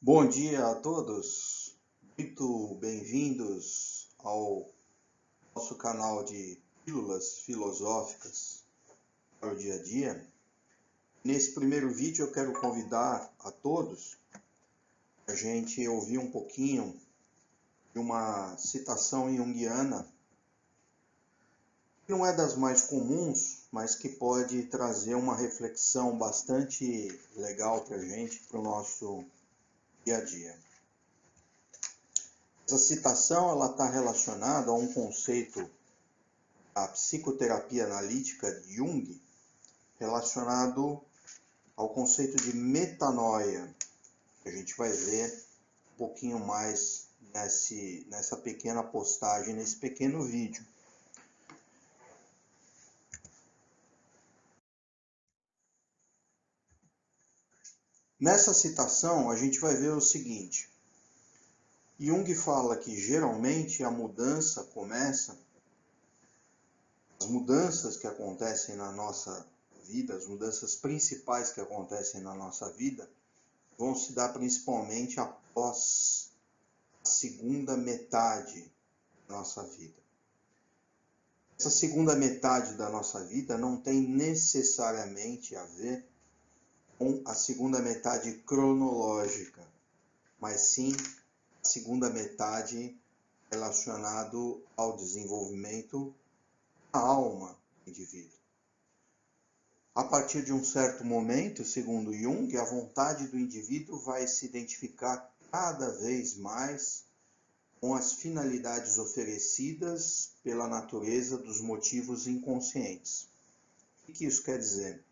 Bom dia a todos, muito bem-vindos ao nosso canal de Pílulas Filosóficas para o Dia a Dia. Nesse primeiro vídeo eu quero convidar a todos a gente ouvir um pouquinho de uma citação junguiana, que não é das mais comuns, mas que pode trazer uma reflexão bastante legal para a gente, para o nosso dia a dia. Essa citação está relacionada a um conceito da psicoterapia analítica de Jung, relacionado ao conceito de metanoia, que a gente vai ver um pouquinho mais nessa pequena postagem, nesse pequeno vídeo. Nessa citação, a gente vai ver o seguinte: Jung fala que geralmente a mudança começa, as mudanças que acontecem na nossa vida, as mudanças principais que acontecem na nossa vida, vão se dar principalmente após a segunda metade da nossa vida. Essa segunda metade da nossa vida não tem necessariamente a ver com a segunda metade cronológica, mas sim a segunda metade relacionado ao desenvolvimento da alma do indivíduo. A partir de um certo momento, segundo Jung, a vontade do indivíduo vai se identificar cada vez mais com as finalidades oferecidas pela natureza dos motivos inconscientes. O que isso quer dizer?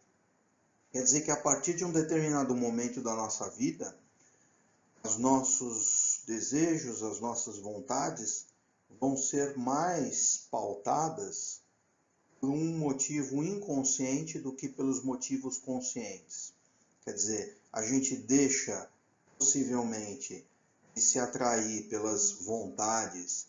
Quer dizer que a partir de um determinado momento da nossa vida, os nossos desejos, as nossas vontades vão ser mais pautadas por um motivo inconsciente do que pelos motivos conscientes. Quer dizer, a gente deixa possivelmente de se atrair pelas vontades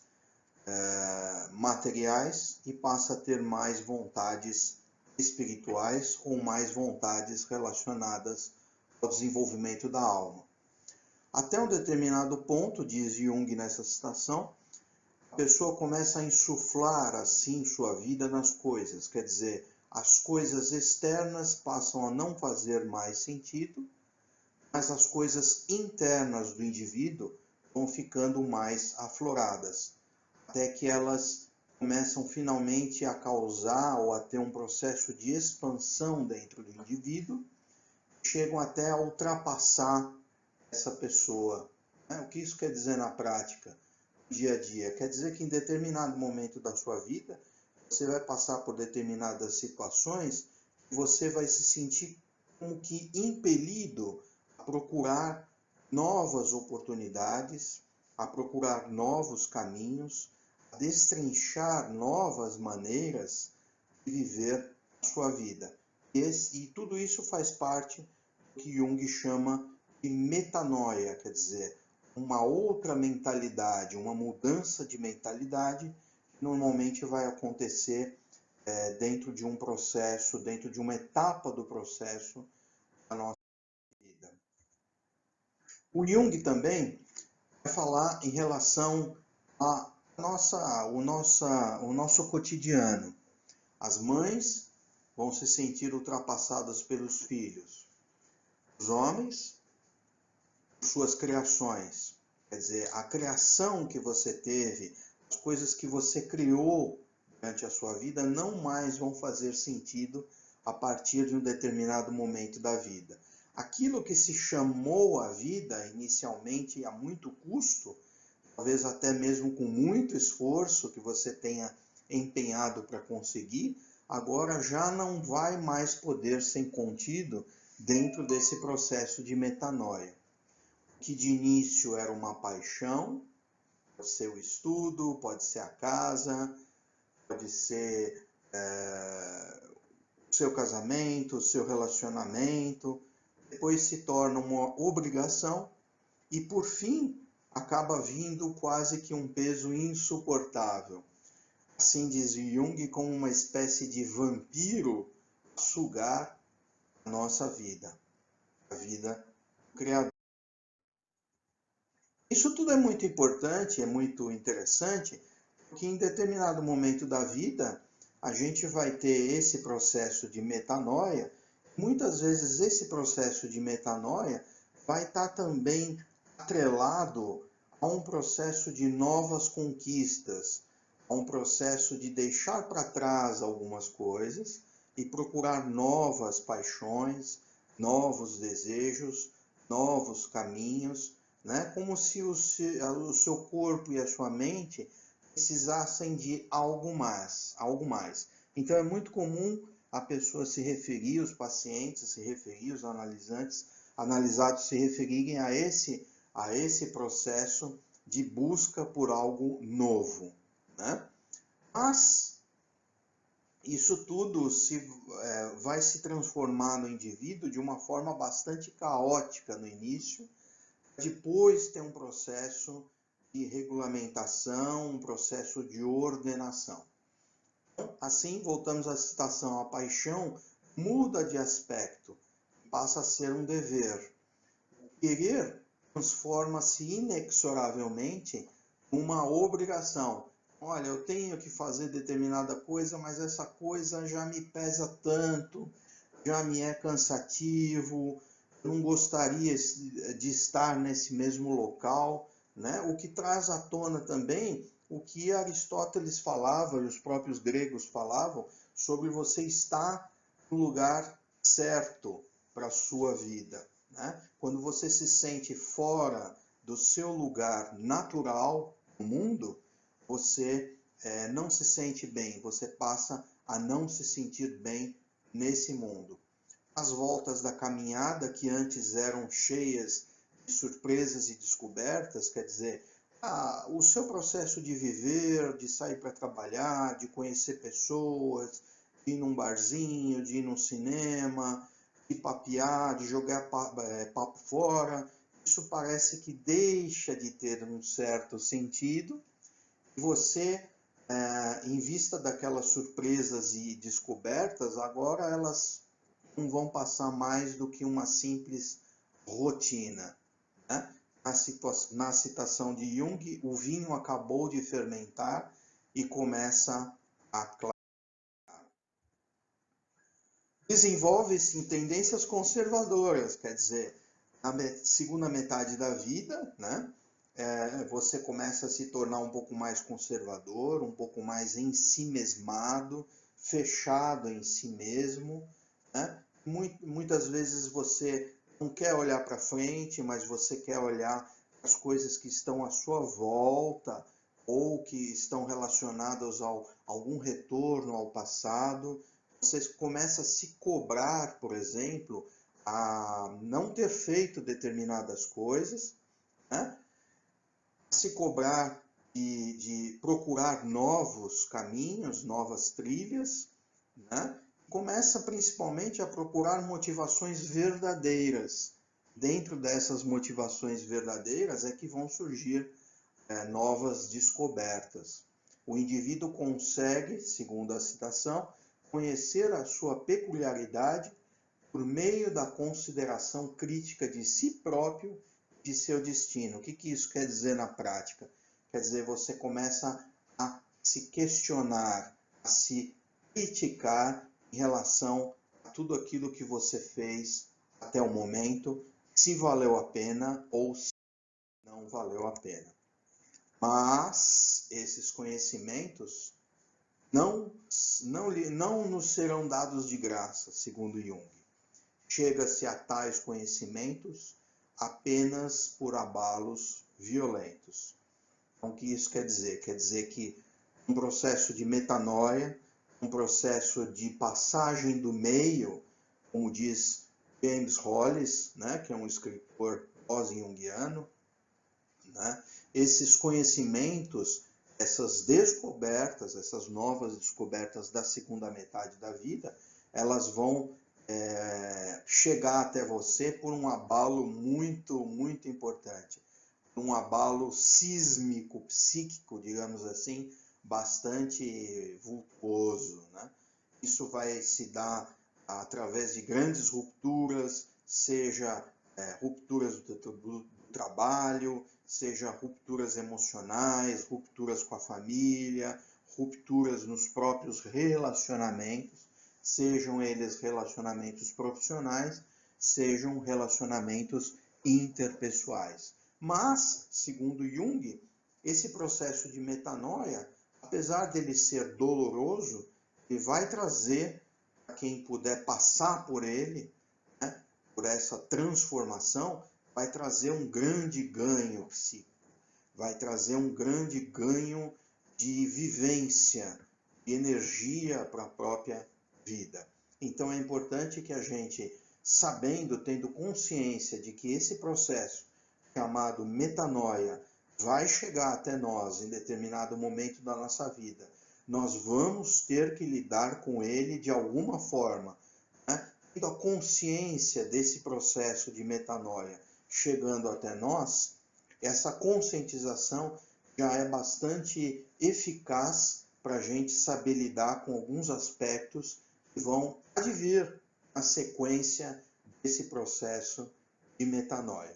materiais e passa a ter mais vontades espirituais ou mais vontades relacionadas ao desenvolvimento da alma. Até um determinado ponto, diz Jung nessa citação, a pessoa começa a insuflar assim sua vida nas coisas, quer dizer, as coisas externas passam a não fazer mais sentido, mas as coisas internas do indivíduo vão ficando mais afloradas, até que elas começam finalmente a causar ou a ter um processo de expansão dentro do indivíduo, chegam até a ultrapassar essa pessoa. O que isso quer dizer na prática? Dia a dia, quer dizer que em determinado momento da sua vida, você vai passar por determinadas situações e você vai se sentir como que impelido a procurar novas oportunidades, a procurar novos caminhos, a destrinchar novas maneiras de viver a sua vida. E tudo isso faz parte do que Jung chama de metanoia, quer dizer, uma outra mentalidade, uma mudança de mentalidade, que normalmente vai acontecer dentro de um processo, dentro de uma etapa do processo da nossa vida. O Jung também vai falar em relação ao nosso cotidiano. As mães vão se sentir ultrapassadas pelos filhos. Os homens, suas criações, quer dizer, a criação que você teve, as coisas que você criou durante a sua vida não mais vão fazer sentido a partir de um determinado momento da vida. Aquilo que se chamou a vida inicialmente a muito custo, talvez até mesmo com muito esforço que você tenha empenhado para conseguir, agora já não vai mais poder ser contido dentro desse processo de metanoia. Que de início era uma paixão, pode ser o estudo, pode ser a casa, pode ser o seu casamento, o seu relacionamento, depois se torna uma obrigação e, por fim, acaba vindo quase que um peso insuportável. Assim diz Jung, como uma espécie de vampiro sugar a nossa vida, a vida do Criador. Isso tudo é muito importante, é muito interessante, porque em determinado momento da vida a gente vai ter esse processo de metanoia. Muitas vezes esse processo de metanoia vai estar também atrelado a um processo de novas conquistas, a um processo de deixar para trás algumas coisas e procurar novas paixões, novos desejos, novos caminhos, né? Como se o seu corpo e a sua mente precisassem de algo mais, algo mais. Então é muito comum a pessoa se referir, os pacientes se referir, os analisados se referirem a esse processo de busca por algo novo, né? Mas isso tudo vai se transformar no indivíduo de uma forma bastante caótica no início, depois tem um processo de regulamentação, um processo de ordenação. Assim, voltamos à citação, a paixão muda de aspecto, passa a ser um dever. O querer transforma-se inexoravelmente numa obrigação. Olha, eu tenho que fazer determinada coisa, mas essa coisa já me pesa tanto, já me é cansativo, não gostaria de estar nesse mesmo local, né? O que traz à tona também o que Aristóteles falava e os próprios gregos falavam sobre você estar no lugar certo para a sua vida, né? Quando você se sente fora do seu lugar natural no mundo, você não se sente bem, você passa a não se sentir bem nesse mundo. As voltas da caminhada, que antes eram cheias de surpresas e descobertas, quer dizer, o seu processo de viver, de sair para trabalhar, de conhecer pessoas, de ir num barzinho, de ir num cinema, de papear, de jogar papo fora, isso parece que deixa de ter um certo sentido. E você, em vista daquelas surpresas e descobertas, agora elas não vão passar mais do que uma simples rotina, né? Na citação de Jung, o vinho acabou de fermentar e começa a clarear. Desenvolve-se em tendências conservadoras, quer dizer, na segunda metade da vida, né? Você começa a se tornar um pouco mais conservador, um pouco mais ensimesmado, fechado em si mesmo, né? Muitas vezes você não quer olhar para frente, mas você quer olhar as coisas que estão à sua volta ou que estão relacionadas a algum retorno ao passado. Você começa a se cobrar, por exemplo, a não ter feito determinadas coisas, né? A se cobrar de procurar novos caminhos, novas trilhas, né? Começa principalmente a procurar motivações verdadeiras. Dentro dessas motivações verdadeiras é que vão surgir novas descobertas. O indivíduo consegue, segundo a citação, conhecer a sua peculiaridade por meio da consideração crítica de si próprio e de seu destino. O que isso quer dizer na prática? Quer dizer, você começa a se questionar, a se criticar em relação a tudo aquilo que você fez até o momento, se valeu a pena ou se não valeu a pena. Mas esses conhecimentos não nos serão dados de graça, segundo Jung. Chega-se a tais conhecimentos apenas por abalos violentos. Então, o que isso quer dizer? Quer dizer que um processo de metanoia, um processo de passagem do meio, como diz James Hollis, né, que é um escritor pós-junguiano, né, esses conhecimentos, essas descobertas, essas novas descobertas da segunda metade da vida, elas vão chegar até você por um abalo muito, muito importante. Um abalo sísmico, psíquico, digamos assim, bastante vultuoso, né? Isso vai se dar através de grandes rupturas, seja rupturas do trabalho, seja rupturas emocionais, rupturas com a família, rupturas nos próprios relacionamentos, sejam eles relacionamentos profissionais, sejam relacionamentos interpessoais. Mas, segundo Jung, esse processo de metanoia, apesar dele ser doloroso, ele vai trazer, para quem puder passar por ele, né, por essa transformação, vai trazer um grande ganho psíquico, vai trazer um grande ganho de vivência, de energia para a própria vida. Então é importante que a gente, sabendo, tendo consciência de que esse processo chamado metanoia vai chegar até nós em determinado momento da nossa vida, nós vamos ter que lidar com ele de alguma forma, né? Tendo a consciência desse processo de metanoia chegando até nós, essa conscientização já é bastante eficaz para a gente saber lidar com alguns aspectos que vão advir na sequência desse processo de metanoia.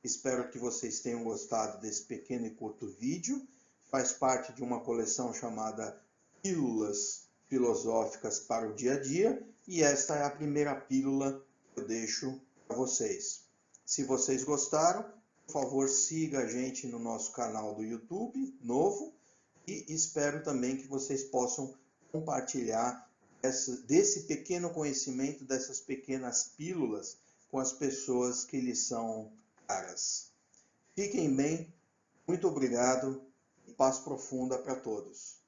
Espero que vocês tenham gostado desse pequeno e curto vídeo. Faz parte de uma coleção chamada Pílulas Filosóficas para o Dia a Dia, e esta é a primeira pílula que eu deixo para vocês. Se vocês gostaram, por favor, siga a gente no nosso canal do YouTube novo, e espero também que vocês possam compartilhar desse pequeno conhecimento, dessas pequenas pílulas, com as pessoas que lhes são caras. Fiquem bem, muito obrigado e paz profunda para todos.